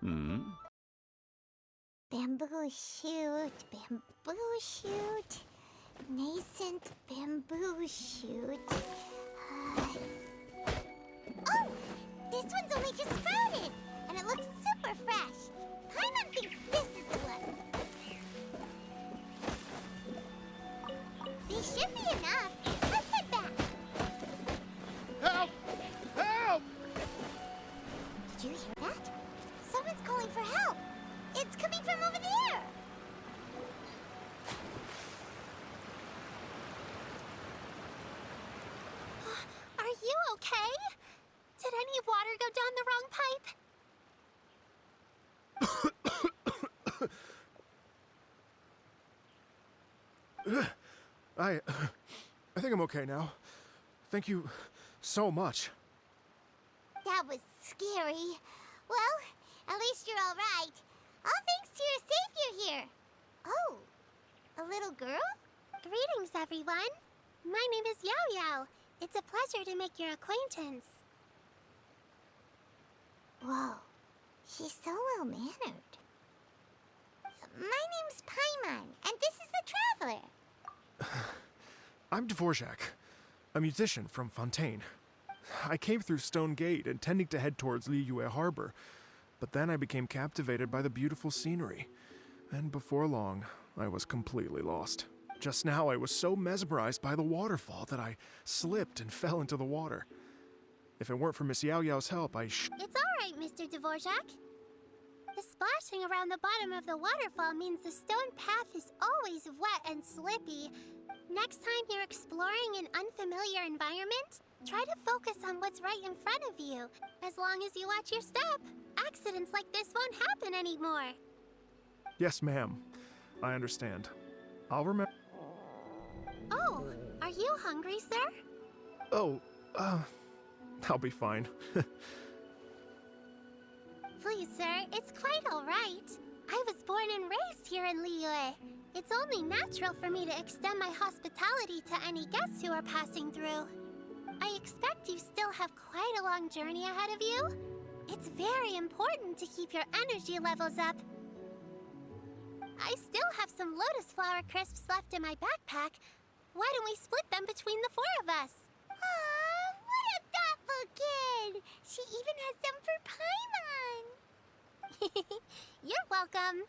Bamboo shoot, nascent bamboo shoot. Oh! This one's only just sprouted, and it looks super fresh. Paimon thinks this is the one. These should be enough. Let's head back. Help! Help! Did you hear that? Someone's calling for help. It's coming from over there. Are you okay? Did any water go down the wrong pipe? I think I'm okay now. Thank you so much. That was scary. Well, at least you're all right. All thanks to your savior here. Oh, a little girl? Greetings, everyone. My name is Yaoyao. It's a pleasure to make your acquaintance. Whoa, she's so well-mannered. My name's Paimon, and this is the Traveler. I'm Dvorak, a musician from Fontaine. I came through Stone Gate, intending to head towards Liyue Harbor, but then I became captivated by the beautiful scenery. And before long, I was completely lost. Just now, I was so mesmerized by the waterfall that I slipped and fell into the water. If it weren't for Miss Yaoyao's help, It's all right, Mr. Dvorak. The splashing around the bottom of the waterfall means the stone path is always wet and slippy. Next time you're exploring an unfamiliar environment, try to focus on what's right in front of you. As long as you watch your step, accidents like this won't happen anymore. Yes, ma'am. I understand. I'll remember. Oh, are you hungry, sir? Oh, I'll be fine. Please, sir, it's quite all right. I was born and raised here in Liyue. It's only natural for me to extend my hospitality to any guests who are passing through. I expect you still have quite a long journey ahead of you. It's very important to keep your energy levels up. I still have some lotus flower crisps left in my backpack. Why don't we split them between the four of us? Aw, what a thoughtful kid! She even has some for Paimon! You're welcome.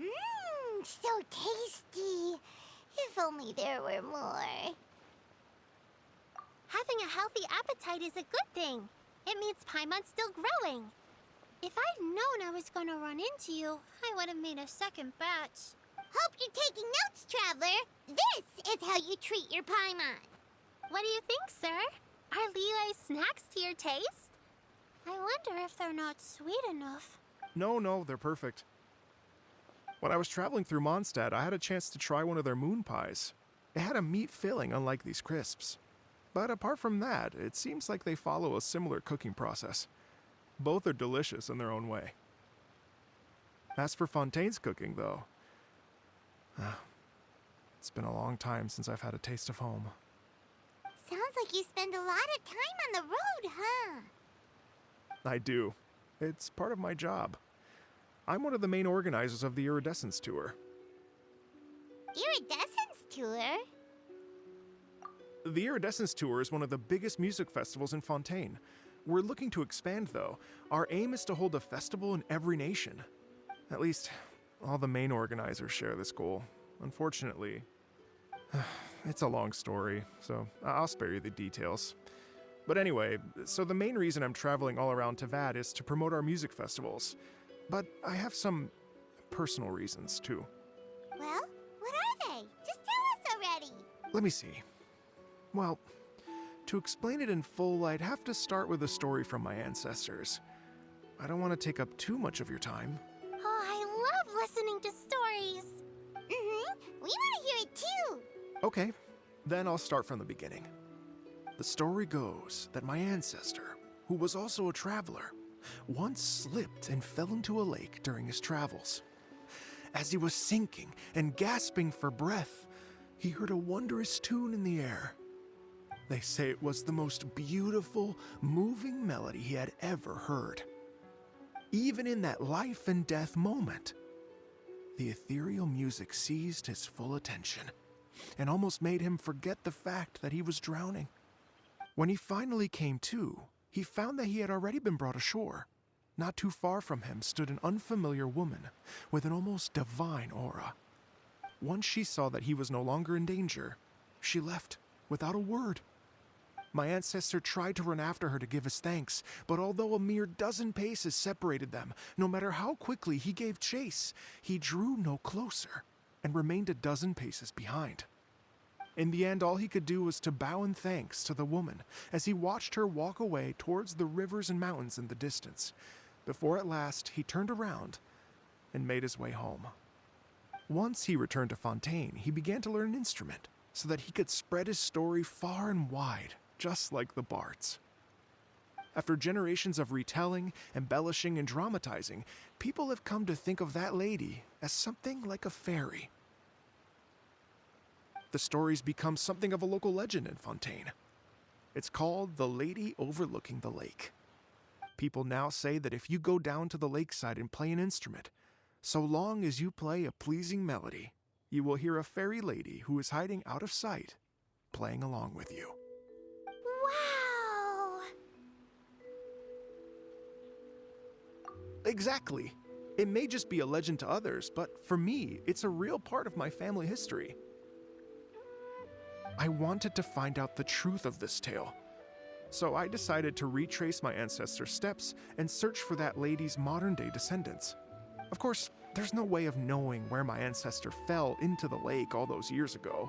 Mmm, so tasty! If only there were more. Having a healthy appetite is a good thing. It means Paimon's still growing. If I'd known I was gonna run into you, I would have made a second batch. Hope you're taking notes, Traveler. This is how you treat your Paimon. What do you think, sir? Are Liyue snacks to your taste? I wonder if they're not sweet enough. No, they're perfect. When I was traveling through Mondstadt, I had a chance to try one of their moon pies. It had a meat filling, unlike these crisps. But apart from that, it seems like they follow a similar cooking process. Both are delicious in their own way. As for Fontaine's cooking, though, it's been a long time since I've had a taste of home. Sounds like you spend a lot of time on the road, huh? I do. It's part of my job. I'm one of the main organizers of the Iridescence Tour. Iridescence Tour? The Iridescence Tour is one of the biggest music festivals in Fontaine. We're looking to expand, though. Our aim is to hold a festival in every nation. At least, all the main organizers share this goal. Unfortunately, it's a long story, so I'll spare you the details. But anyway, so the main reason I'm traveling all around Tavad is to promote our music festivals. But I have some personal reasons, too. Well, what are they? Just tell us already. Let me see. Well, to explain it in full, I'd have to start with a story from my ancestors. I don't want to take up too much of your time. Oh, I love listening to stories. We want to hear it too. Okay, then I'll start from the beginning. The story goes that my ancestor, who was also a traveler, once slipped and fell into a lake during his travels. As he was sinking and gasping for breath, he heard a wondrous tune in the air. They say it was the most beautiful, moving melody he had ever heard. Even in that life and death moment, the ethereal music seized his full attention and almost made him forget the fact that he was drowning. When he finally came to, he found that he had already been brought ashore. Not too far from him stood an unfamiliar woman with an almost divine aura. Once she saw that he was no longer in danger, she left without a word. My ancestor tried to run after her to give his thanks, but although a mere dozen paces separated them, no matter how quickly he gave chase, he drew no closer and remained a dozen paces behind. In the end, all he could do was to bow in thanks to the woman as he watched her walk away towards the rivers and mountains in the distance, before at last he turned around and made his way home. Once he returned to Fontaine, he began to learn an instrument so that he could spread his story far and wide, just like the bards. After generations of retelling, embellishing, and dramatizing, people have come to think of that lady as something like a fairy. The story's become something of a local legend in Fontaine. It's called the Lady Overlooking the Lake. People now say that if you go down to the lakeside and play an instrument, so long as you play a pleasing melody, you will hear a fairy lady who is hiding out of sight, playing along with you. Wow! Exactly. It may just be a legend to others, but for me, it's a real part of my family history. I wanted to find out the truth of this tale, so I decided to retrace my ancestors' steps and search for that lady's modern-day descendants. Of course, there's no way of knowing where my ancestor fell into the lake all those years ago,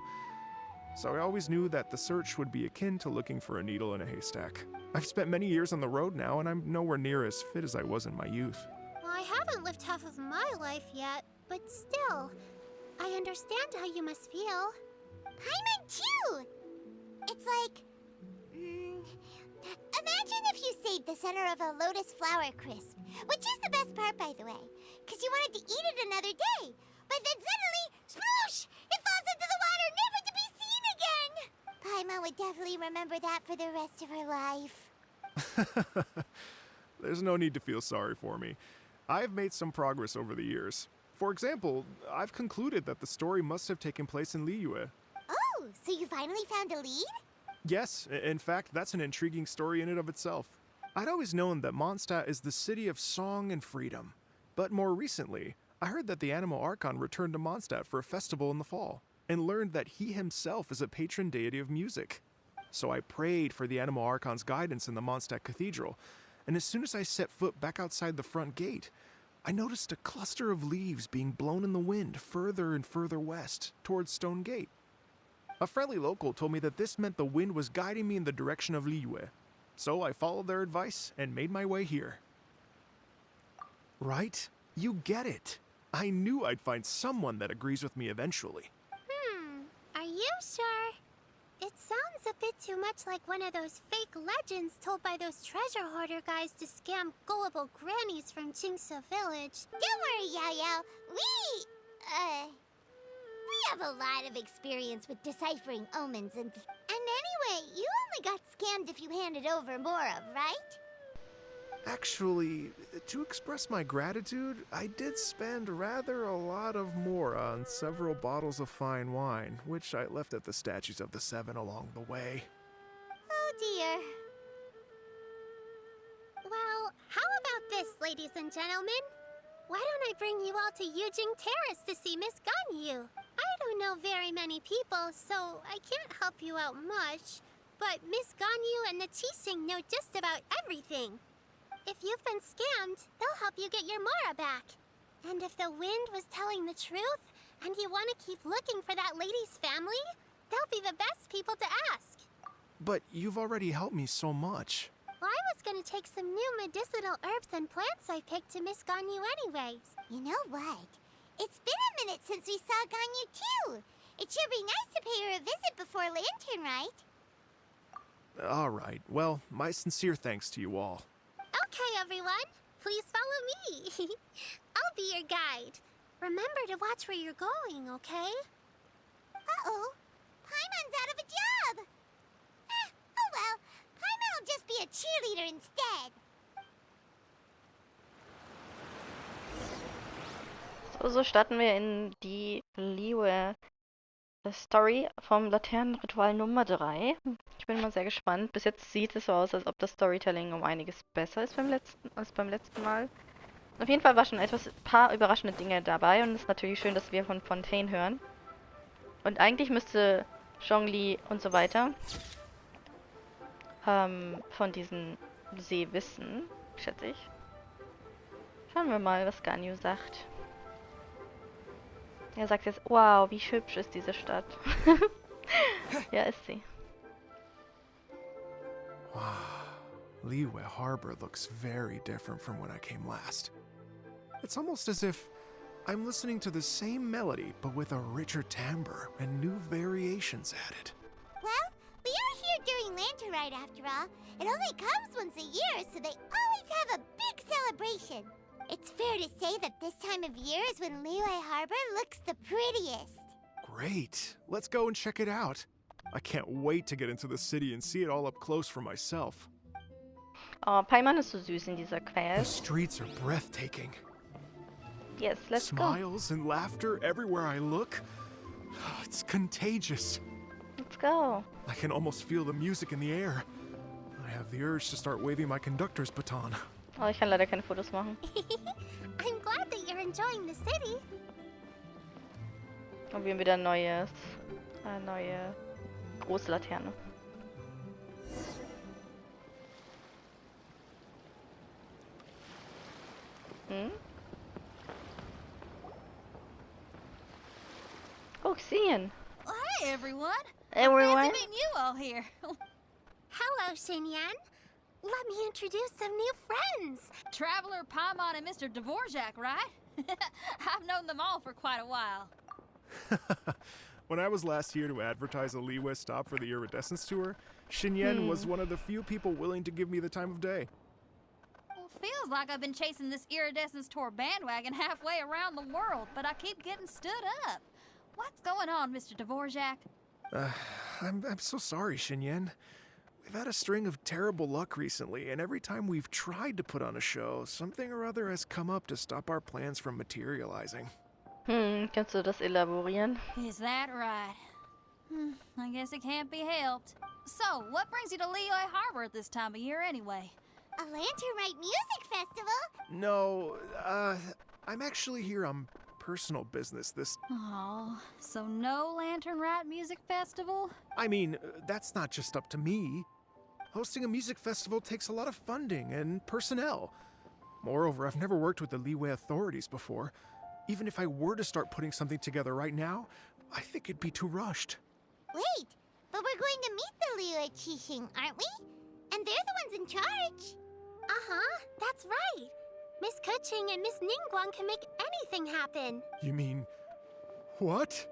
so I always knew that the search would be akin to looking for a needle in a haystack. I've spent many years on the road now, and I'm nowhere near as fit as I was in my youth. Well, I haven't lived half of my life yet, but still, I understand how you must feel. Paimon too! It's like... imagine if you saved the center of a lotus flower crisp, which is the best part, by the way, because you wanted to eat it another day, but then suddenly, sploosh! It falls into the water, never to be seen again! Paimon would definitely remember that for the rest of her life. There's no need to feel sorry for me. I've made some progress over the years. For example, I've concluded that the story must have taken place in Liyue. Oh, so you finally found a lead? Yes, in fact, that's an intriguing story in and of itself. I'd always known that Mondstadt is the city of song and freedom, but more recently, I heard that the Animal Archon returned to Mondstadt for a festival in the fall, and learned that he himself is a patron deity of music. So I prayed for the Animal Archon's guidance in the Mondstadt Cathedral, and as soon as I set foot back outside the front gate, I noticed a cluster of leaves being blown in the wind further and further west, towards Stone Gate. A friendly local told me that this meant the wind was guiding me in the direction of Liyue, so I followed their advice and made my way here. Right? You get it. I knew I'd find someone that agrees with me eventually. Are you sure? It sounds a bit too much like one of those fake legends told by those treasure hoarder guys to scam gullible grannies from Jingsa Village. Don't worry, Yaoyao. We have a lot of experience with deciphering omens and anyway, you only got scammed if you handed over Mora, right? Actually, to express my gratitude, I did spend rather a lot of Mora on several bottles of fine wine, which I left at the Statues of the Seven along the way. Oh dear. Well, how about this, ladies and gentlemen? Why don't I bring you all to Yujing Terrace to see Miss Ganyu? I don't know very many people, so I can't help you out much, but Miss Ganyu and the Qixing know just about everything. If you've been scammed, they'll help you get your Mora back. And if the wind was telling the truth, and you want to keep looking for that lady's family, they'll be the best people to ask. But you've already helped me so much. Well, I was going to take some new medicinal herbs and plants I picked to Miss Ganyu anyways. You know what? It's been a minute since we saw Ganyu too. It should be nice to pay her a visit before Lantern, right? All right. Well, my sincere thanks to you all. Okay, everyone. Please follow me. I'll be your guide. Remember to watch where you're going, okay? Uh-oh. Paimon's out of a job. cheerleader instead. So starten wir in die Liyue Story vom Laternenritual Nummer 3. Ich bin mal sehr gespannt. Bis jetzt sieht es so aus, als ob das Storytelling um einiges besser ist als beim letzten Mal. Auf jeden Fall war schon paar überraschende Dinge dabei und es ist natürlich schön, dass wir von Fontaine hören. Und eigentlich müsste Zhongli und so weiter von diesem See wissen, schätze ich. Schauen wir mal, was Ganyu sagt. Er sagt jetzt, wow, wie hübsch ist diese Stadt. Ja, ist sie. Wow. Liyue Harbor looks very different from when I came last. It's almost as if I'm listening to the same melody, but with a richer timbre and new variations added. Well, we are here during Lantern Rite after all. It only comes once a year, so they always have a big celebration. It's fair to say that this time of year is when Liyue Harbor looks the prettiest. Great. Let's go and check it out. I can't wait to get into the city and see it all up close for myself. Oh, Paimon ist so süß in dieser The Quest. streets are breathtaking. Yes, let's go. Smiles and laughter everywhere I look. It's contagious. Let's go. I can almost feel the music in the air. I have the urge to start waving my conductor's baton. Oh, ich kann leider keine Fotos machen. I'm glad that you're enjoying the city. Und wir haben wieder eine neue große Laterne. Hm? Oh, Xian. Hey, everyone. Everyone. Fancy meeting you all here. Hello, Xinyan. Let me introduce some new friends. Traveler, Paimon, and Mr. Dvorak, right? I've known them all for quite a while. When I was last here to advertise a Liyue stop for the Iridescence Tour, Xinyan was one of the few people willing to give me the time of day. Well, feels like I've been chasing this Iridescence Tour bandwagon halfway around the world, but I keep getting stood up. What's going on, Mr. Dvorak? I'm so sorry, Xinyan. We've had a string of terrible luck recently, and every time we've tried to put on a show, something or other has come up to stop our plans from materializing. Kannst du das elaborieren? Is that right? I guess it can't be helped. So, what brings you to Liyue Harbor at this time of year anyway? A Lantern Rite music festival? No, I'm actually here on personal business. Oh, so no Lantern Rite Music Festival? I mean, that's not just up to me. Hosting a music festival takes a lot of funding and personnel. Moreover, I've never worked with the Liyue authorities before. Even if I were to start putting something together right now, I think it'd be too rushed. Wait, but we're going to meet the Liyue Qixing, aren't we? And they're the ones in charge. Uh-huh, that's right. Miss Kuching and Miss Ninguang can make anything happen. You mean... what?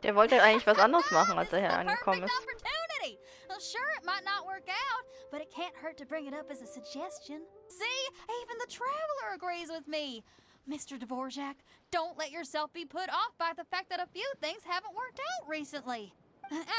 Der wollte eigentlich was anderes machen, als This er is hier the angekommen perfect ist. opportunity. Well, sure, it might not work out, but it can't hurt to bring it up as a suggestion. See, even the Traveler agrees with me. Mr. Dvorak, don't let yourself be put off by the fact that a few things haven't worked out recently.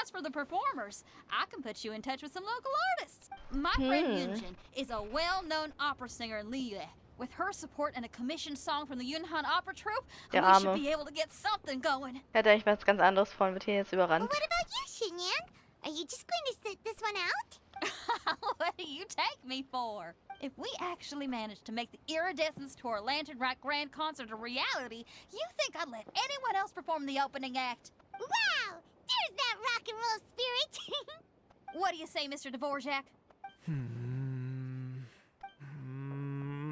As for the performers, I can put you in touch with some local artists. My friend Yunjin is a well-known opera singer in Liyue. With her support and a commissioned song from the Yunhan Opera Troupe, we Der should Arme. be able to get something going. Er hätte eigentlich was ganz anderes vor und wird hier jetzt Well, überrannt. what about you, Xinyan? Are you just going to sit this one out? What do you take me for? If we actually manage to make the Iridescence Tour Lantern Rite Grand Concert a reality, you think I'd let anyone else perform the opening act? Wow! There's that rock and roll spirit! What do you say, Mr. Dvorak?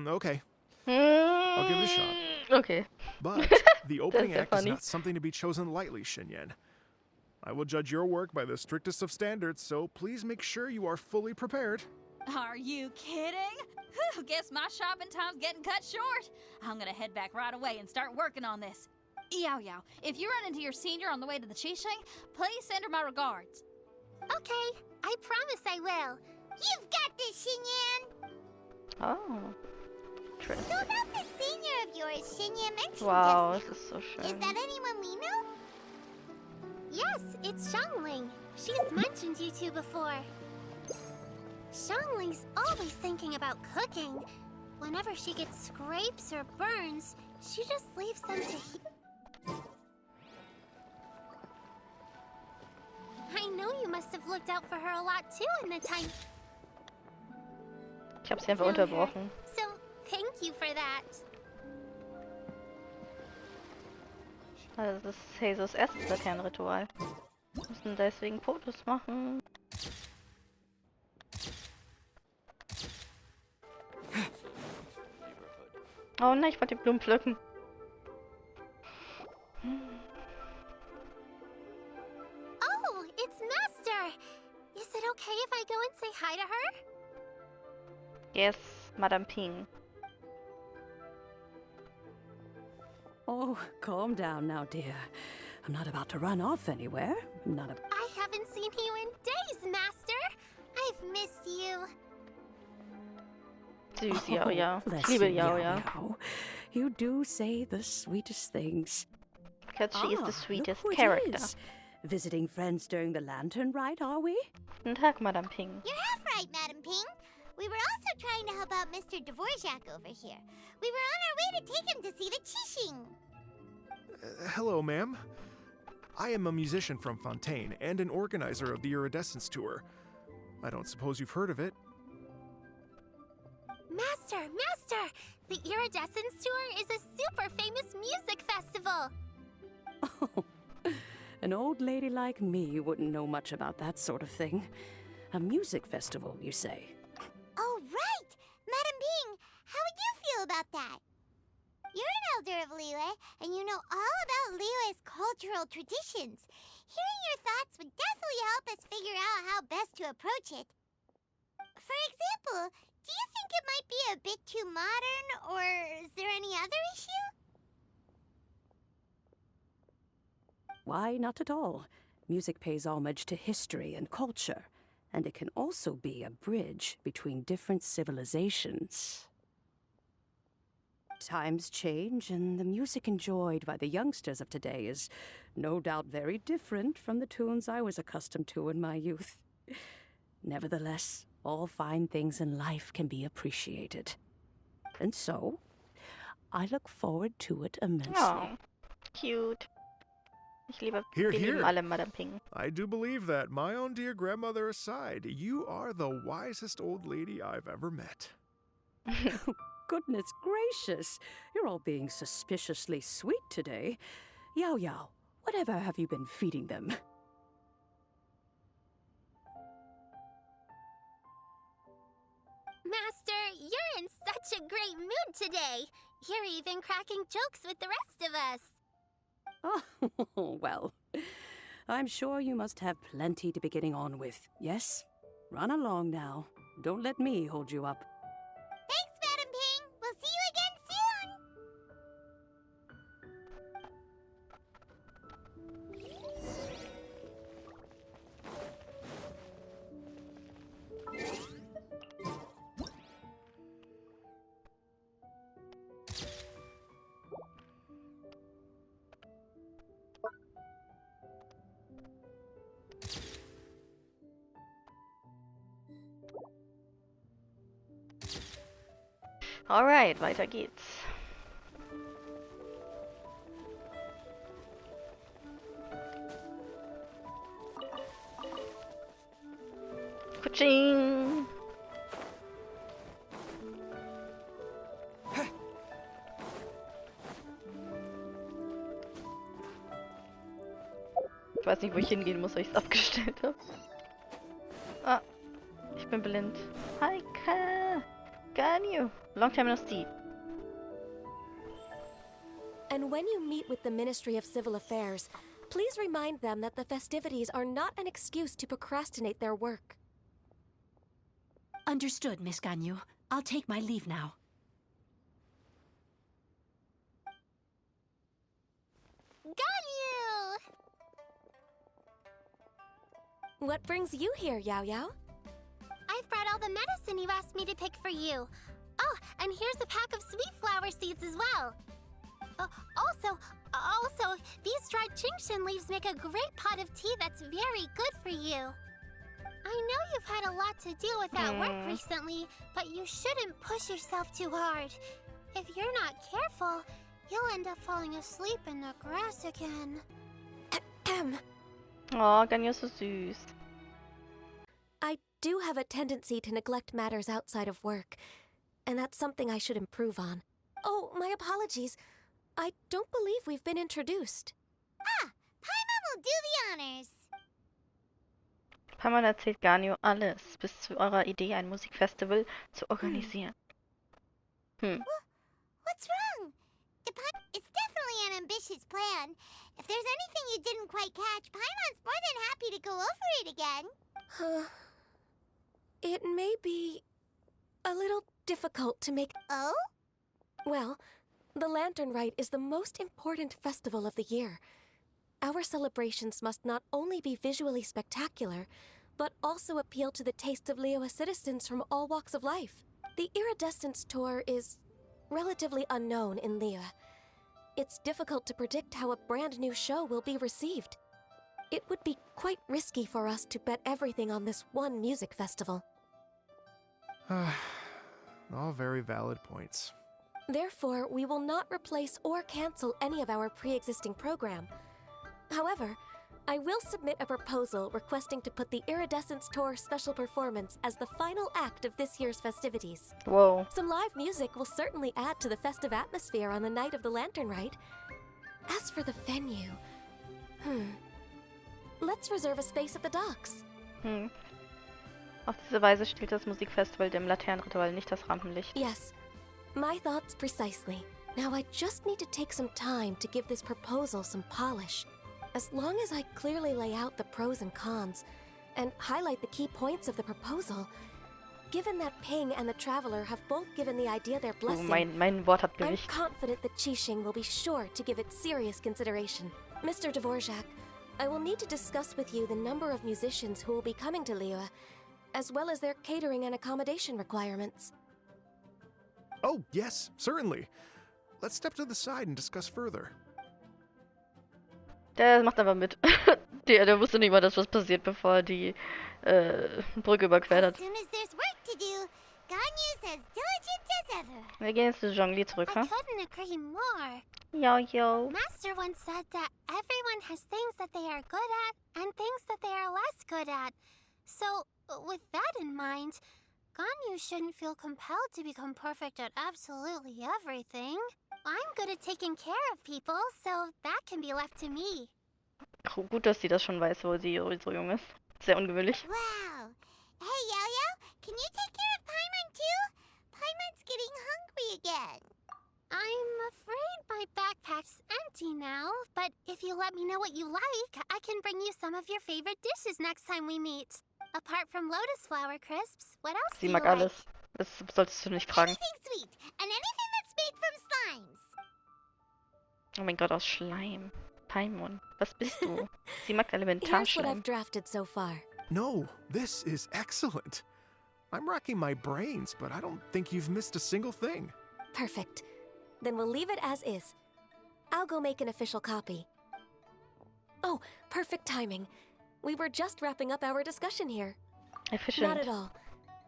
Okay. I'll give it a shot. Okay. But the opening That's act is funny. not something to be chosen lightly, Xinyan. I will judge your work by the strictest of standards, so please make sure you are fully prepared. Are you kidding? Whew, guess my shopping time's getting cut short. I'm gonna head back right away and start working on this. Yaoyao, if you run into your senior on the way to the Qixing, please send her my regards. Okay, I promise I will. You've got this, Xinyan! Oh. So about this senior of yours, Xinyan mentioned Wow, just es ist so now. Is schön. that anyone we know? Yes, it's Xiangling. She's mentioned you two before. Xiangling's always thinking about cooking. Whenever she gets scrapes or burns, she just leaves them to heat. I know you must have looked out for her a lot too in the time. Ich habe sie einfach unterbrochen. So, thank you for that. Also das ist Hazels erstes Laternenritual. Wir müssen deswegen Fotos machen. Oh nein, ich wollte die Blumen pflücken. Oh, it's Master! Is it okay if I go and say hi to her? Yes, Madame Ping. Oh, calm down now, dear. I'm not about to run off anywhere. I haven't seen you in days, Master! I've missed you. Süß, Yaoyao. Ich bless liebe you, Yaoyao. Yaoyao. You do say the sweetest things. Because she is the sweetest look who it character. is. Visiting friends during the lantern rite, are we? Guten Tag, Madame Ping. You're half right, Madam Ping. We were also trying to help out Mr. Dvorak over here. We were on our way to take him to see the Qixing. Hello, ma'am. I am a musician from Fontaine and an organizer of the Iridescence Tour. I don't suppose you've heard of it. Master! The Iridescence Tour is a super famous music festival! Oh, an old lady like me wouldn't know much about that sort of thing. A music festival, you say? Oh, right! Madam Ping, how would you feel about that? You're an elder of Liyue, and you know all about Liyue's cultural traditions. Hearing your thoughts would definitely help us figure out how best to approach it. For example, do you think it might be a bit too modern, or is there any other issue? Why, not at all. Music pays homage to history and culture, and it can also be a bridge between different civilizations. Times change, and the music enjoyed by the youngsters of today is no doubt very different from the tunes I was accustomed to in my youth. Nevertheless, all fine things in life can be appreciated. And so, I look forward to it immensely. Oh, cute. Ich liebe, Here, wir lieben here. alle Madame Ping. I do believe that, my own dear grandmother aside, you are the wisest old lady I've ever met. Goodness gracious, you're all being suspiciously sweet today. Yaoyao, whatever have you been feeding them? Master, you're in such a great mood today. You're even cracking jokes with the rest of us. Oh, well, I'm sure you must have plenty to be getting on with. Yes? Run along now. Don't let me hold you up. Thanks, Madam Ping. We'll see you again soon. Alright, weiter geht's. Kutsching! Ich weiß nicht, wo ich hingehen muss, weil ich es abgestellt habe. Ah, ich bin blind. Hi, can you? Long time no see. And when you meet with the Ministry of Civil Affairs, please remind them that the festivities are not an excuse to procrastinate their work. Understood, Miss Ganyu. I'll take my leave now. Ganyu! What brings you here, Yaoyao? I've brought all the medicine you asked me to pick for you. Oh, and here's a pack of sweet flower seeds as well. Also, these dried Jingshin leaves make a great pot of tea that's very good for you. I know you've had a lot to do with that work recently, but you shouldn't push yourself too hard. If you're not careful, you'll end up falling asleep in the grass again. Oh, Ganyu ist so süß. I do have a tendency to neglect matters outside of work, and that's something I should improve on. Oh, my apologies. I don't believe we've been introduced. Ah, Paimon will do the honors. Paimon erzählt Ganyu alles, bis zu eurer Idee, ein Musikfestival zu organisieren. What's wrong? It's definitely an ambitious plan. If there's anything you didn't quite catch, Paimon's more than happy to go over it again. It may be a little difficult to make... Oh? Well, the Lantern Rite is the most important festival of the year. Our celebrations must not only be visually spectacular, but also appeal to the tastes of Liyue citizens from all walks of life. The Iridescence Tour is relatively unknown in Liyue. It's difficult to predict how a brand new show will be received. It would be quite risky for us to bet everything on this one music festival. All very valid points. Therefore, we will not replace or cancel any of our pre-existing program. However, I will submit a proposal requesting to put the Iridescence Tour special performance as the final act of this year's festivities. Whoa. Some live music will certainly add to the festive atmosphere on the night of the Lantern Rite. As for the venue... Let's reserve a space at the docks. Auf diese Weise stiehlt das Musikfestival dem Laternenritual nicht das Rampenlicht. Yes, my thoughts precisely. Now I just need to take some time to give this proposal some polish. As long as I clearly lay out the pros and cons, and highlight the key points of the proposal, given that Ping and the Traveler have both given the idea their blessing, Mein Wort hat I'm Gewicht. confident that Qixing will be sure to give it serious consideration. Mr. Dvorak, I will need to discuss with you the number of musicians who will be coming to Liyue, as well as their catering and accommodation requirements. Oh, yes, certainly. Let's step to the side and discuss further. Der macht einfach mit. Der wusste nicht mal, dass was passiert, bevor er die Brücke überquert hat. As soon as there's work to do, Ganyu's as diligent as ever. Wir gehen jetzt zu Zhongli zurück, I ha? couldn't agree more. Yaoyao. Master once said that everyone has things that they are good at and things that they are less good at. So, with that in mind, Ganyu shouldn't feel compelled to become perfect at absolutely everything. I'm good at taking care of people, so that can be left to me. Gut, dass sie das schon weiß, wo sie so jung ist. Sehr ungewöhnlich. Wow. Hey, Yaoyao, can you take care of Paimon too? Paimon's getting hungry again. I'm afraid my backpack's empty now, but if you let me know what you like, I can bring you some of your favorite dishes next time we meet. Apart from lotus flower crisps, what else Sie do you mag like? alles. Das solltest du nicht fragen. Anything sweet, and anything that's made from slimes. Oh mein Gott, aus Schleim. Paimon, was bist du? Sie mag Here's what Elementarschleim. I've drafted so far. No, this is excellent. I'm racking my brains, but I don't think you've missed a single thing. Perfect. Then we'll leave it as is. I'll go make an official copy. Oh, perfect timing. We were just wrapping up our discussion here. Efficient. Not at all.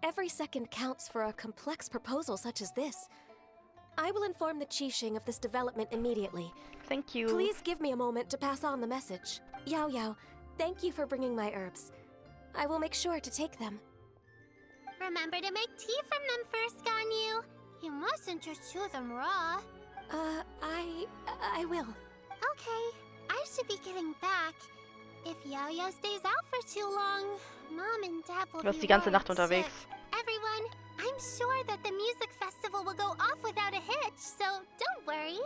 Every second counts for a complex proposal such as this. I will inform the Qixing of this development immediately. Thank you. Please give me a moment to pass on the message. Yaoyao, thank you for bringing my herbs. I will make sure to take them. Remember to make tea from them first, Ganyu. You mustn't just chew them raw. I will. Okay, I should be getting back. If Yaoyao stays out for too long, Mom and Dad will Du warst be die ganze worried Nacht unterwegs. sick. Everyone, I'm sure that the music festival will go off without a hitch, so don't worry.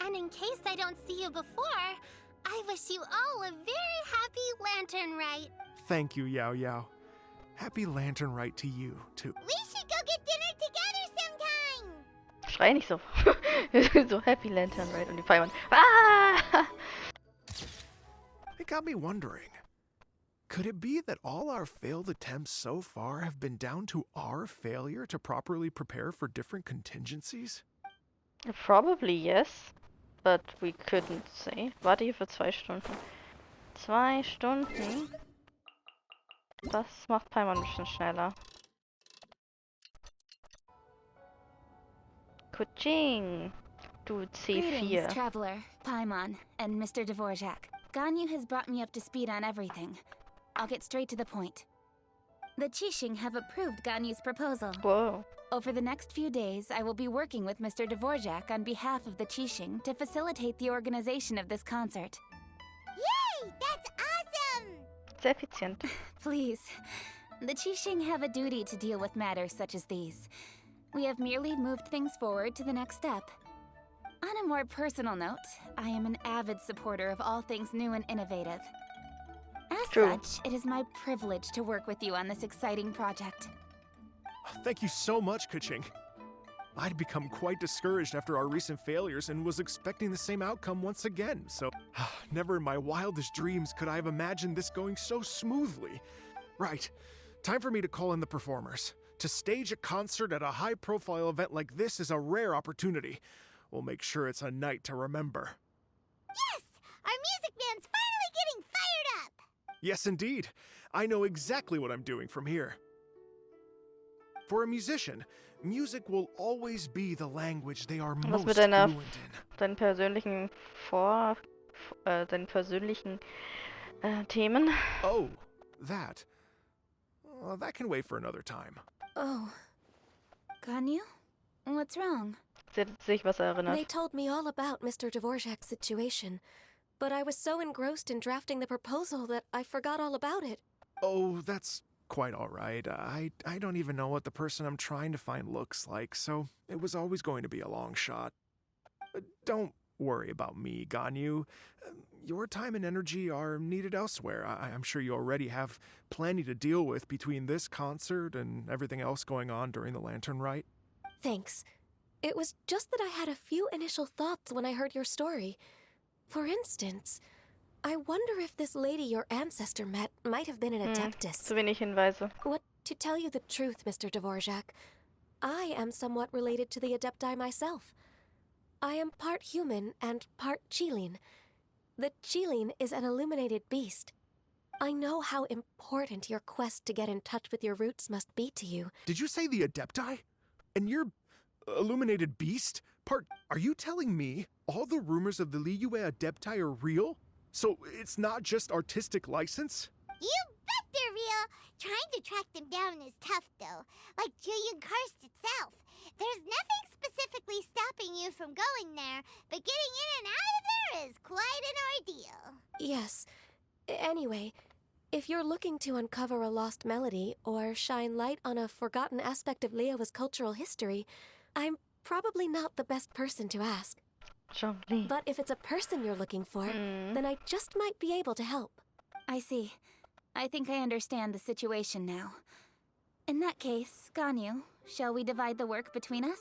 And in case I don't see you before, I wish you all a very happy Lantern Rite. Thank you, Yaoyao. Happy Lantern Rite to you, too. We should go get dinner together sometime. Schrei nicht so. So Happy Lantern Rite und die Paimon. Ah! It got me wondering. Could it be that all our failed attempts so far have been down to our failure to properly prepare for different contingencies? Probably yes. But we couldn't say. Warte hier für 2 Stunden. 2 Stunden? Das macht Paimon ein bisschen schneller. Kuching, du C4. Greetings, traveler, Paimon, and Mr. Dvorak. Ganyu has brought me up to speed on everything. I'll get straight to the point. The Qixing have approved Ganyu's proposal. Whoa. Over the next few days, I will be working with Mr. Dvorak on behalf of the Qixing to facilitate the organization of this concert. Yay! That's awesome! Sehr effizient. Please, the Qixing have a duty to deal with matters such as these. We have merely moved things forward to the next step. On a more personal note, I am an avid supporter of all things new and innovative. As True. such, it is my privilege to work with you on this exciting project. Thank you so much, Kuching. I'd become quite discouraged after our recent failures and was expecting the same outcome once again, so never in my wildest dreams could I have imagined this going so smoothly. Right, time for me to call in the performers. To stage a concert at a high-profile event like this is a rare opportunity. We'll make sure it's a night to remember. Yes! Our music band's finally getting fired up! Yes, indeed. I know exactly what I'm doing from here. For a musician, music will always be the language they are Was most mit fluent in. deinen persönlichen Themen? Oh, that. Well, that can wait for another time. Oh. Ganyu? What's wrong? Sie hat sich was erinnert. They told me all about Mr. Dvorak's situation, but I was so engrossed in drafting the proposal that I forgot all about it. Oh, that's quite all right. I don't even know what the person I'm trying to find looks like, so it was always going to be a long shot. Don't worry about me, Ganyu. Your time and energy are needed elsewhere. I'm sure you already have plenty to deal with between this concert and everything else going on during the Lantern Rite. Thanks. It was just that I had a few initial thoughts when I heard your story. For instance, I wonder if this lady your ancestor met might have been an adeptus. Zu wenig Hinweise. What, to tell you the truth, Mr. Dvorak, I am somewhat related to the Adepti myself. I am part human and part Qilin. The Qilin is an illuminated beast. I know how important your quest to get in touch with your roots must be to you. Did you say the Adepti? And you're illuminated beast? Are you telling me all the rumors of the Liyue Adepti are real? So it's not just artistic license? You bet they're real! Trying to track them down is tough, though. Like Julian Karst itself. There's nothing specifically stopping you from going there, but getting in and out of there is quite an ordeal. Yes. Anyway, if you're looking to uncover a lost melody or shine light on a forgotten aspect of Liyue's cultural history, I'm probably not the best person to ask. Jean-Lee. But if it's a person you're looking for, then I just might be able to help. I see. I think I understand the situation now. In that case, Ganyu, shall we divide the work between us?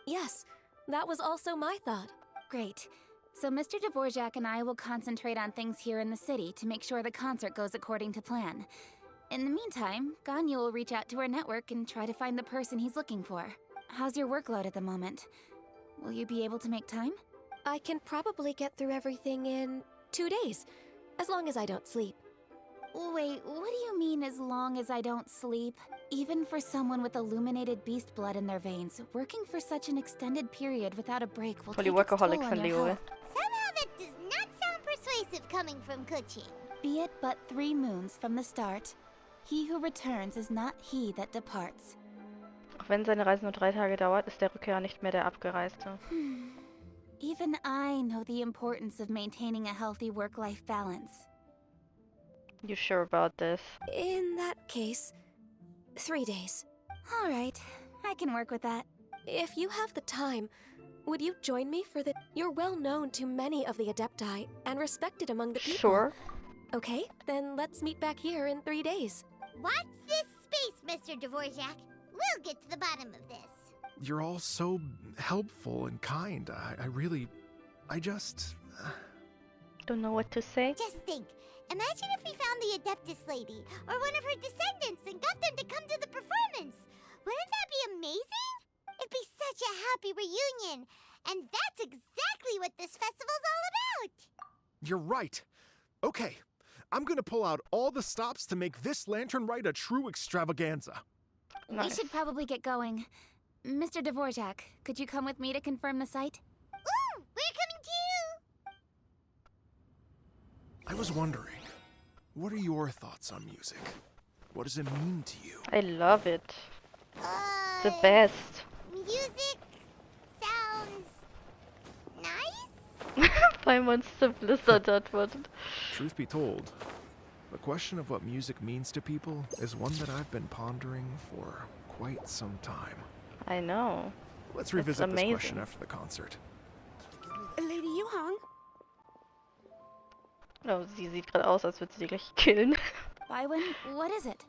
Yes, that was also my thought. Great. So Mr. Dvorak and I will concentrate on things here in the city to make sure the concert goes according to plan. In the meantime, Ganyu will reach out to our network and try to find the person he's looking for. How's your workload at the moment? Will you be able to make time? I can probably get through everything in 2 days, as long as I don't sleep. Wait, what do you mean as long as I don't sleep? Even for someone with illuminated beast blood in their veins, working for such an extended period without a break will Voll take die its toll Workaholics on von your Liyue. health. Somehow that does not sound persuasive coming from Kuching. Be it but 3 moons from the start, he who returns is not he that departs. Auch wenn seine Reise nur 3 Tage dauert, ist der Rückkehrer nicht mehr der Abgereiste. Even I know the importance of maintaining a healthy work-life balance. You sure about this? In that case, 3 days. All right, I can work with that. If you have the time, would you join me for the... You're well known to many of the Adepti and respected among the people. Sure. Okay, then let's meet back here in 3 days. Watch this space, Mr. Dvorak. We'll get to the bottom of this. You're all so helpful and kind. I just... Don't know what to say. Just think. Imagine if we found the Adeptus lady, or one of her descendants, and got them to come to the performance. Wouldn't that be amazing? It'd be such a happy reunion. And that's exactly what this festival's all about. You're right. Okay, I'm gonna pull out all the stops to make this lantern rite a true extravaganza. We Nice. should probably get going. Mr. Dvorak, could you come with me to confirm the site? Ooh, we're coming too! I was wondering, what are your thoughts on music? What does it mean to you? I love it. The best. Music sounds nice? Weil Monster Blizzard antwortet. Truth be told, the question of what music means to people is one that I've been pondering for quite some time. I know. Let's revisit this amazing. question after the concert. Lady Yuhang? Oh, sie sieht gerade aus, als würde sie gleich killen. Bywin, what is it?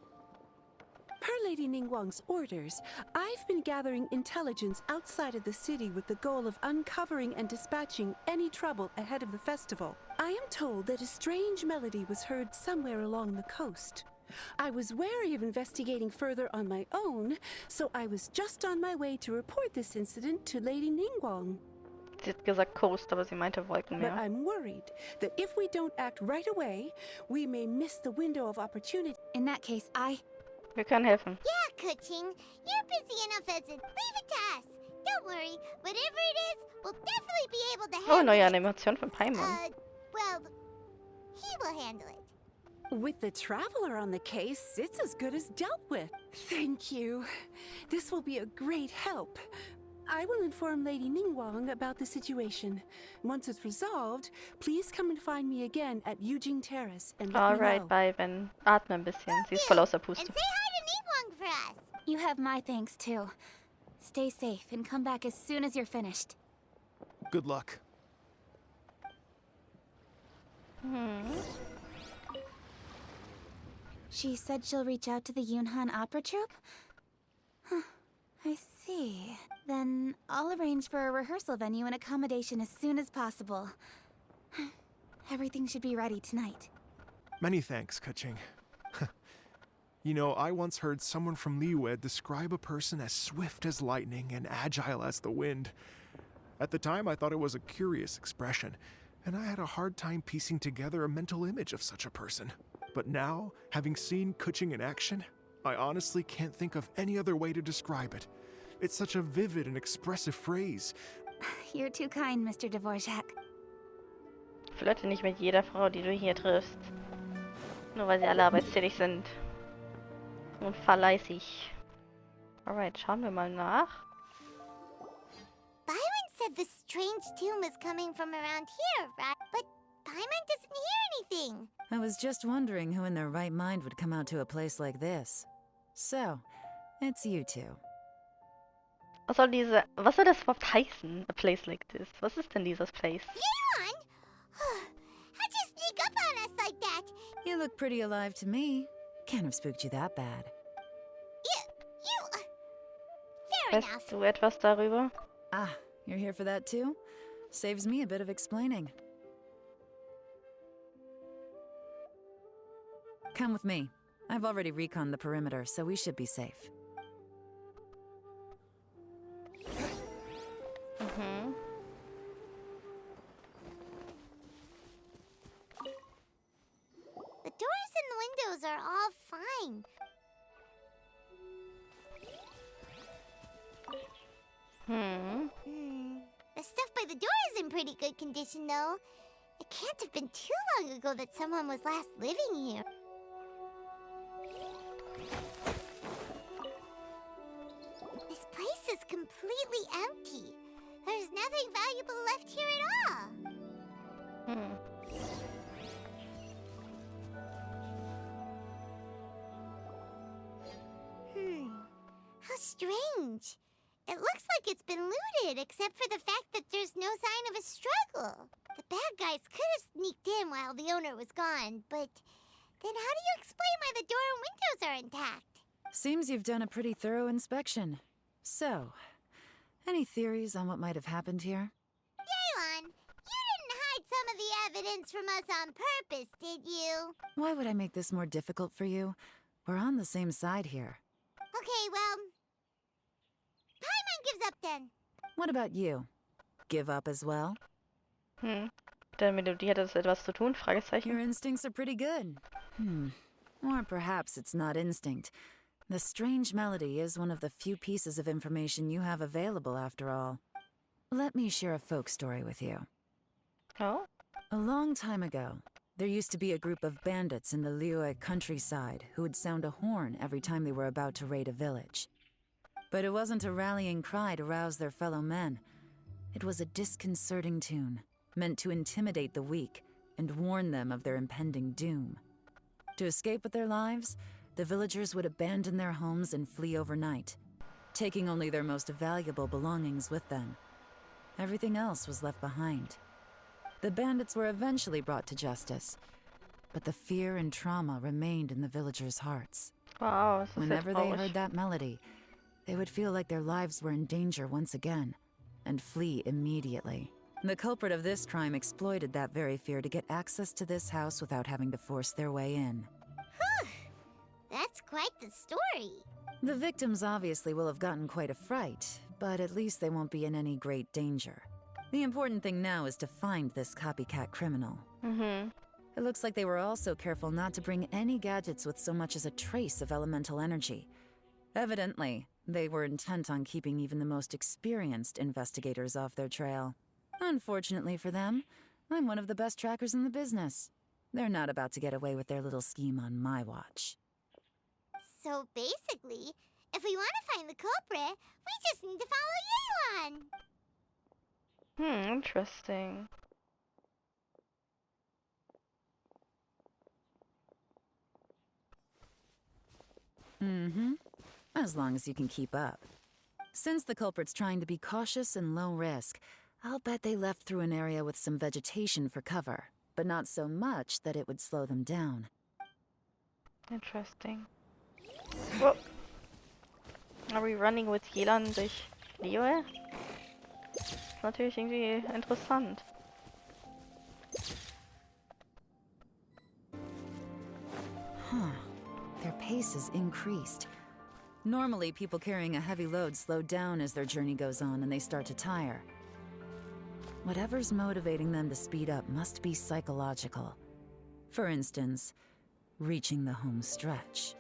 Per Lady Ninguang's orders, I've been gathering intelligence outside of the city with the goal of uncovering and dispatching any trouble ahead of the festival. I am told that a strange melody was heard somewhere along the coast. I was wary of investigating further on my own, so I was just on my way to report this incident to Lady Ninguang. Sie hat gesagt Coast, aber sie meinte But Wolkenmeer. I'm worried that if we don't act right away, we may miss the window of opportunity. In that case, Wir können helfen. Yeah, Kuching, you're busy enough as it. Leave it to us. Don't worry, whatever it is, we'll definitely be able to Oh, handle neue it. Animation von Paimon. Well, he will handle it. With the Traveler on the case, it's as good as dealt with. Thank you. This will be a great help. I will inform Lady Ninguang about the situation. Once it's resolved, please come and find me again at Yujing Terrace and let me Alright, know. bye, Ben. Atme ein bisschen. Sie ist voll außer And Puste. say hi to Ninguang for us. you have my thanks too. Stay safe and come back as soon as you're finished. Good luck. She said she'll reach out to the Yunhan Opera Troupe? Huh, I see. Then I'll arrange for a rehearsal venue and accommodation as soon as possible. Everything should be ready tonight. Many thanks, Kuching. You know, I once heard someone from Liyue describe a person as swift as lightning and agile as the wind. At the time, I thought it was a curious expression, and I had a hard time piecing together a mental image of such a person. But now, having seen Kuching in action, I honestly can't think of any other way to describe it. It's such a vivid and expressive phrase. You're too kind, Mr. Dvorak. Flirte nicht mit jeder Frau, die du hier triffst. Nur weil sie alle arbeitstätig sind. Und fleißig. Alright, schauen wir mal nach. Byron said the strange tune was coming from around here, right? But Paimon doesn't hear anything. I was just wondering who in their right mind would come out to a place like this. So, it's you two. Was soll das überhaupt heißen? A place like this. Was ist denn dieses place? Yaon? How'd you sneak up on us like that? You look pretty alive to me. Can't have spooked you that bad. Fair enough. Weißt du etwas darüber? Ah, you're here for that too? Saves me a bit of explaining. Come with me. I've already reconned the perimeter, so we should be safe. The doors and the windows are all fine. The stuff by the door is in pretty good condition, though. It can't have been too long ago that someone was last living here. This place is completely empty. There's nothing valuable left here at all. How strange. It looks like it's been looted, except for the fact that there's no sign of a struggle. The bad guys could have sneaked in while the owner was gone, but then how do you explain why the door and windows are intact? Seems you've done a pretty thorough inspection. So, any theories on what might have happened here? Yaelon, you didn't hide some of the evidence from us on purpose, did you? Why would I make this more difficult for you? We're on the same side here. Okay, well, Paimon gives up then. What about you? Give up as well? Mit der Melodie hat das etwas zu tun? Fragezeichen. Your instincts are pretty good. Or perhaps it's not instinct. The strange melody is one of the few pieces of information you have available, after all. Let me share a folk story with you. Oh? A long time ago, there used to be a group of bandits in the Liyue countryside who would sound a horn every time they were about to raid a village. But it wasn't a rallying cry to rouse their fellow men. It was a disconcerting tune, meant to intimidate the weak and warn them of their impending doom. To escape with their lives, the villagers would abandon their homes and flee overnight, taking only their most valuable belongings with them. Everything else was left behind. The bandits were eventually brought to justice, but the fear and trauma remained in the villagers' hearts. Wow, das ist Whenever sehr they traurig. heard that melody, they would feel like their lives were in danger once again, and flee immediately. The culprit of this crime exploited that very fear to get access to this house without having to force their way in. That's quite the story. The victims obviously will have gotten quite a fright, but at least they won't be in any great danger. The important thing now is to find this copycat criminal. It looks like they were also careful not to bring any gadgets with so much as a trace of elemental energy. Evidently, they were intent on keeping even the most experienced investigators off their trail. Unfortunately for them, I'm one of the best trackers in the business. They're not about to get away with their little scheme on my watch. So basically, if we want to find the culprit, we just need to follow Yeon. Interesting. As long as you can keep up. Since the culprit's trying to be cautious and low risk, I'll bet they left through an area with some vegetation for cover, but not so much that it would slow them down. Interesting. Whoa. Are we running with Yelan durch Liyue? Das ist natürlich irgendwie interessant. Their pace is increased. Normally, people carrying a heavy load slow down as their journey goes on and they start to tire. Whatever's motivating them to speed up must be psychological. For instance, reaching the home stretch.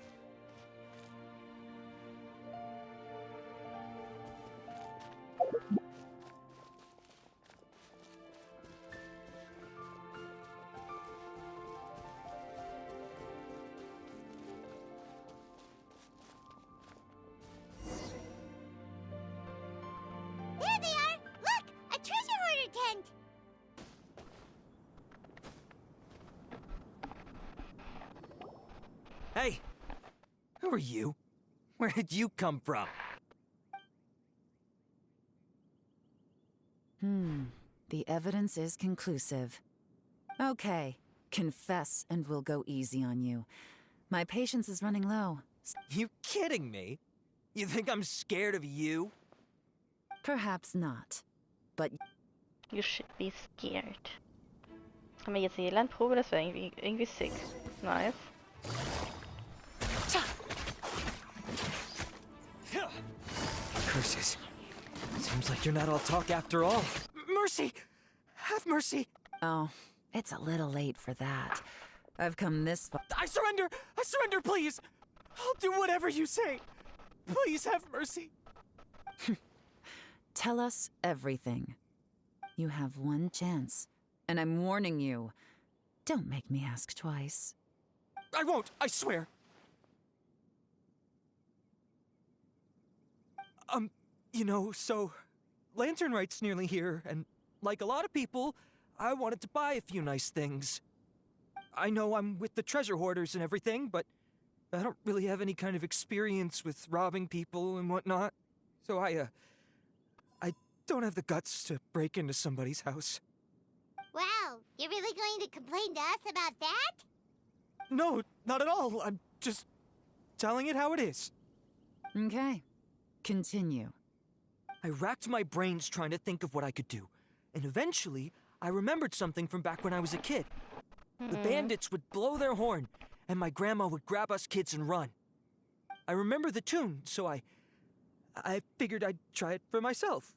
There they are! Look! A treasure hoarder tent! Hey! Who are you? Where did you come from? The evidence is conclusive. Okay, confess and we'll go easy on you. My patience is running low. You kidding me? You think I'm scared of you? Perhaps not. But You should be scared. Haben wir jetzt eine Yelan-Probe? Das wäre irgendwie sick. Nice. Curses. Seems like you're not all talk after all. Mercy! Have mercy! oh, it's a little late for that. I've come this far. I surrender! I surrender, please! I'll do whatever you say! Please have mercy! Tell us everything. You have one chance, and I'm warning you. Don't make me ask twice. I won't, I swear! You know, so... Lantern Rite's nearly here, and like a lot of people, I wanted to buy a few nice things. I know I'm with the treasure hoarders and everything, but I don't really have any kind of experience with robbing people and whatnot. So I don't have the guts to break into somebody's house. Wow, you're really going to complain to us about that? No, not at all. I'm just telling it how it is. Okay, continue. I racked my brains trying to think of what I could do, and eventually, I remembered something from back when I was a kid. The bandits would blow their horn, and my grandma would grab us kids and run. I remember the tune, so I figured I'd try it for myself.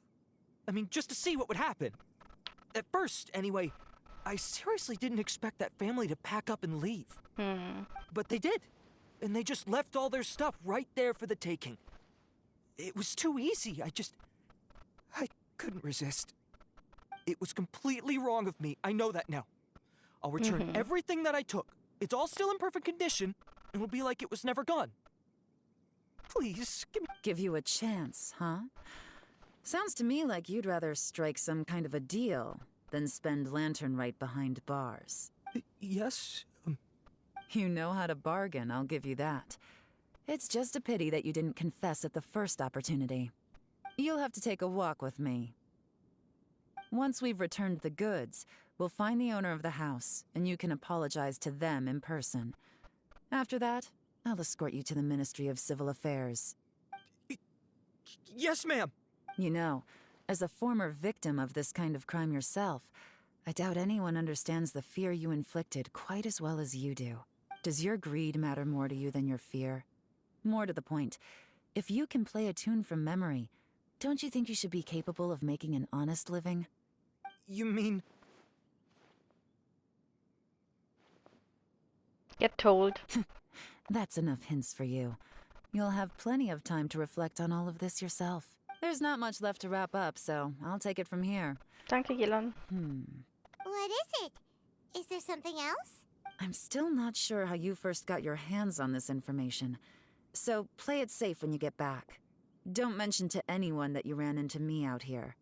I mean, just to see what would happen. At first, anyway, I seriously didn't expect that family to pack up and leave. But they did. And they just left all their stuff right there for the taking. It was too easy. I couldn't resist. It was completely wrong of me. I know that now. I'll return everything that I took. It's all still in perfect condition. It'll be like it was never gone. Please, Give you a chance, huh? Sounds to me like you'd rather strike some kind of a deal than spend lantern right behind bars. Yes? You know how to bargain, I'll give you that. It's just a pity that you didn't confess at the first opportunity. You'll have to take a walk with me. Once we've returned the goods, we'll find the owner of the house, and you can apologize to them in person. After that, I'll escort you to the Ministry of Civil Affairs. Yes, ma'am! You know, as a former victim of this kind of crime yourself, I doubt anyone understands the fear you inflicted quite as well as you do. Does your greed matter more to you than your fear? More to the point, if you can play a tune from memory, don't you think you should be capable of making an honest living? You mean... Get told. That's enough hints for you. You'll have plenty of time to reflect on all of this yourself. There's not much left to wrap up, so I'll take it from here. Danke, Yelan. What is it? Is there something else? I'm still not sure how you first got your hands on this information, so play it safe when you get back. Don't mention to anyone that you ran into me out here.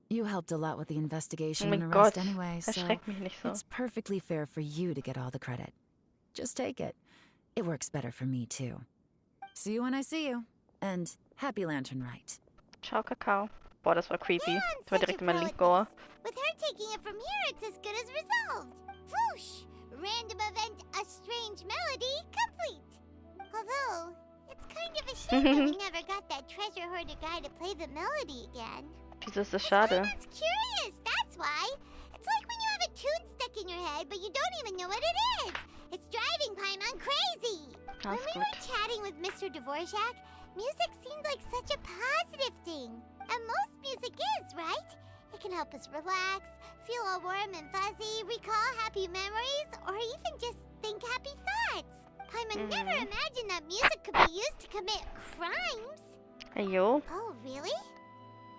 You helped a lot with the investigation and arrest anyway, so it's perfectly fair for you to get all the credit. Just take it. It works better for me, too. See you when I see you. And happy Lantern Rite. Ciao, Kakao. Boah, das war creepy. Yeah, Das war direkt in mein Link-Ohr. With her taking it from here, it's as good as resolved. Whoosh! Random event, a strange melody, complete. Although, it's kind of a shame that we never got that treasure hoarder guy to play the melody again. Wieso ist das schade? Paimon's curious, that's why. It's like when you have a tune stuck in your head, but you don't even know what it is. It's driving Paimon crazy. When we were chatting with Mr. Dvorak, music seemed like such a positive thing. And most music is, right? It can help us relax, feel all warm and fuzzy, recall happy memories, or even just think happy thoughts. Paimon never imagined that music could be used to commit crimes. Ayo. Oh, really?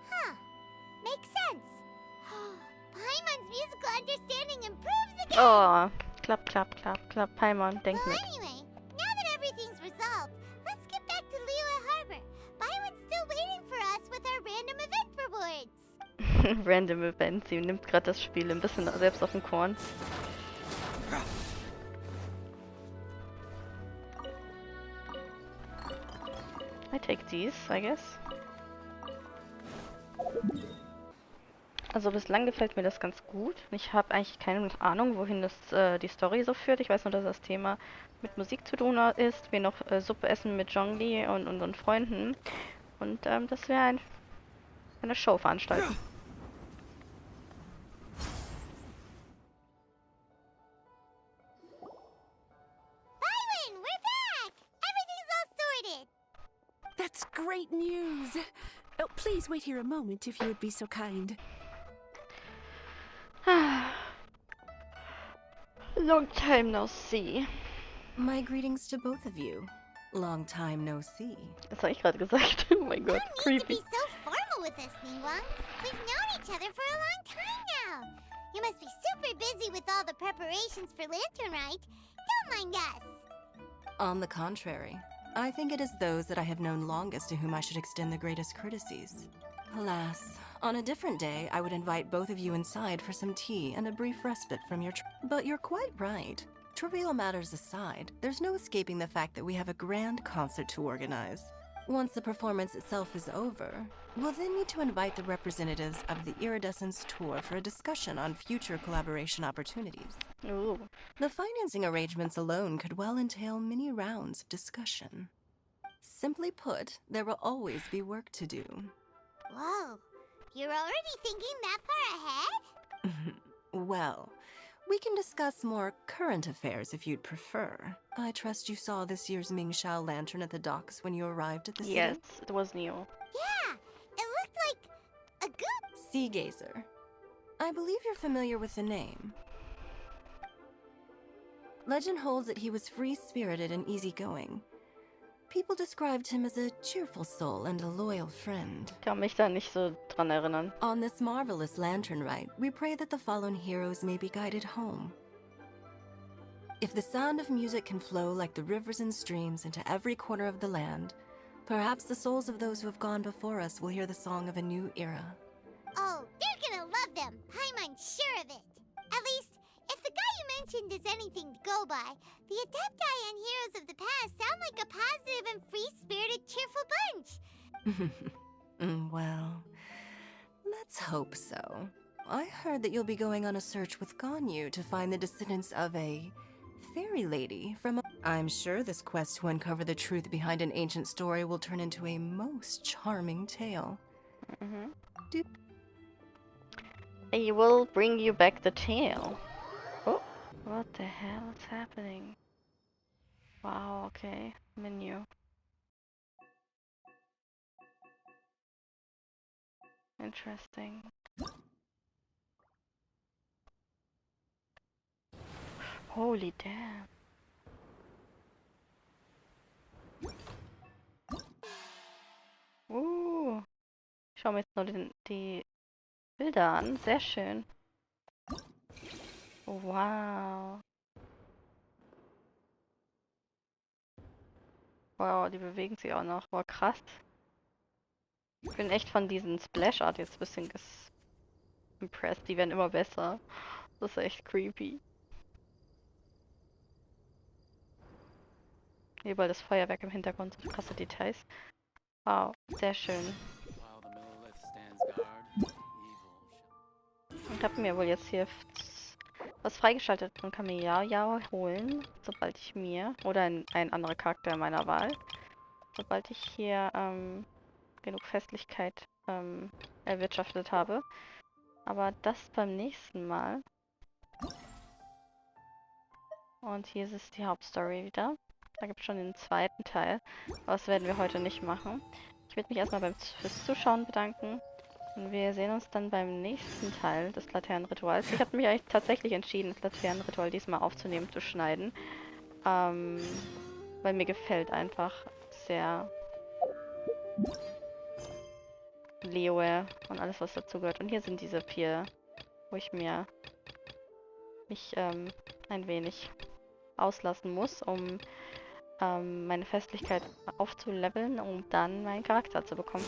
Huh. Makes sense. Paimon's musical understanding improves again. Oh, klapp. Paimon, denk mit. Anyway, now that everything's resolved, let's get back to Liyue Harbor. Paimon's still waiting for us with our random event rewards. Random Event. Sie nimmt gerade das Spiel ein bisschen selbst auf den Korn. I take these, I guess. Also bislang gefällt mir das ganz gut. Ich habe eigentlich keine Ahnung, wohin das die Story so führt. Ich weiß nur, dass das Thema mit Musik zu tun ist. Wir noch Suppe essen mit Zhongli und unseren Freunden. Und dass wir eine Show veranstalten. Byron, we're back! Everything's all sorted! That's great news! Oh, please wait here a moment if you would be so kind. Long time no see. My greetings to both of you. Long time no see. Das habe ich gerade gesagt. Oh mein Gott, You need to creepy. be so formal with us, Ninguang. We've known each other for a long time now. You must be super busy with all the preparations for Lantern Rite. Don't mind us. On the contrary, I think it is those that I have known longest to whom I should extend the greatest courtesies. Alas, on a different day, I would invite both of you inside for some tea and a brief respite from your But you're quite right. Trivial matters aside, there's no escaping the fact that we have a grand concert to organize. Once the performance itself is over, we'll then need to invite the representatives of the Iridescence Tour for a discussion on future collaboration opportunities. Ooh. The financing arrangements alone could well entail many rounds of discussion. Simply put, there will always be work to do. Whoa, you're already thinking that far ahead? Well, we can discuss more current affairs if you'd prefer. I trust you saw this year's Mingxiao lantern at the docks when you arrived at the city? Yes, it was new. Yeah, it looked like a goop. Sea gazer. I believe you're familiar with the name. Legend holds that he was free-spirited and easygoing. People described him as a cheerful soul and a loyal friend. Kann mich da nicht so dran erinnern. On this marvelous lantern rite, we pray that the fallen heroes may be guided home. If the sound of music can flow like the rivers and streams into every corner of the land, perhaps the souls of those who have gone before us will hear the song of a new era. Oh, they're gonna love them. I'm unsure of it. At least, if the guy you mentioned is anything to go by, the Adepti and Heroes of the Past sound like a positive and free-spirited, cheerful bunch. Well, let's hope so. I heard that you'll be going on a search with Ganyu to find the descendants of a fairy lady from a... I'm sure this quest to uncover the truth behind an ancient story will turn into a most charming tale. I will bring you back the tail. Oh, what the hell is happening? Wow, okay. Menu. Interesting. Holy damn. Ich schau mir jetzt nur die Bilder an. Sehr schön. Wow. Wow, die bewegen sich auch noch. Wow, krass. Ich bin echt von diesen Splash Art jetzt ein bisschen impressed. Die werden immer besser. Das ist echt creepy. Überall das Feuerwerk im Hintergrund, so krasse Details. Wow, sehr schön. Ich habe mir wohl jetzt hier was freigeschaltet und kann mir Yaoyao holen, sobald ich mir, oder ein anderer Charakter meiner Wahl, sobald ich hier genug Festlichkeit erwirtschaftet habe. Aber das beim nächsten Mal. Und hier ist es die Hauptstory wieder. Da gibt es schon den zweiten Teil. Aber das werden wir heute nicht machen. Ich würde mich erstmal fürs Zuschauen bedanken. Und wir sehen uns dann beim nächsten Teil des Laternenrituals. Ich habe mich eigentlich tatsächlich entschieden, das Laternenritual diesmal aufzunehmen, zu schneiden. Weil mir gefällt einfach sehr Liyue und alles, was dazu gehört. Und hier sind diese 4, wo ich mich ein wenig auslassen muss, um meine Festlichkeit aufzuleveln, um dann meinen Charakter zu bekommen.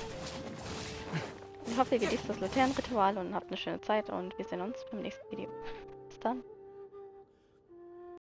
Ich hoffe, ihr genießt das Laternenritual und habt eine schöne Zeit und wir sehen uns beim nächsten Video. Bis dann.